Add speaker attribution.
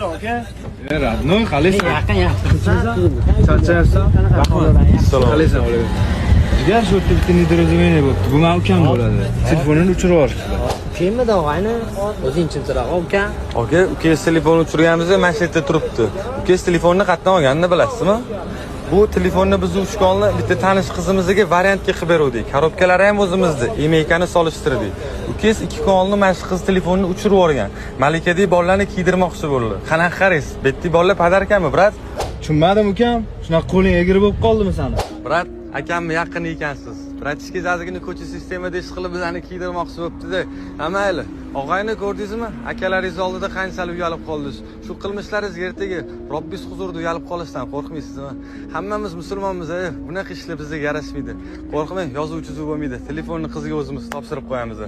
Speaker 1: Radnoy qalaysan? Charchayapsan?
Speaker 2: Salom.
Speaker 1: Qalaysan? Jigar shu yerda bitta недоразумение bo'libdi. Bu men ukam bo'ladi. Telefonini o'chirib yuborishdi.
Speaker 3: Kelmadi og'ayni, o'zing chimchiroq ukam.
Speaker 2: Aka, ukangiz telefonni o'chirganimizda mana shu yerda turibdi. Ukangiz telefonni qayerdan olganini bilasizmi? Bu telefonni biz uchqonni bitta tanish qizimizga variantga qilib berdik. Korobkalari ham o'zimizda, emaykani solishtirdik. Ukangiz 2 kun oldin mana shu qiz telefonni o'chirib yuborgan. Malikadagi bolalarni kiydirmoqchi bo'ldi. Qanaqa qaraysiz? Betdi bolalar padarkanmi, brat?
Speaker 1: Tushunmadim ukam. Shunaqa qo'ling egri bo'lib qoldimi sani?
Speaker 2: Brat, akamni yaqin ekansiz. Bratishka jazigini ko'cha sistemada ish qilib bizani kiydirmoqchi bo'libdi-da. Mayli, og'ayni ko'rdingizmi? Akalaringiz oldida qanchalik uyalib qoldingiz. Shu qilmishlaringiz ertaga Robbingiz huzurida uyalib qolishdan qo'rqmaysizmi? Hammamiz musulmonmiz, bunaqa ishlar bizga yarashmaydi. Qo'rqmang, yozuvchi bo'lmaydi. Telefonni qizga o'zimiz topshirib qo'yamiz.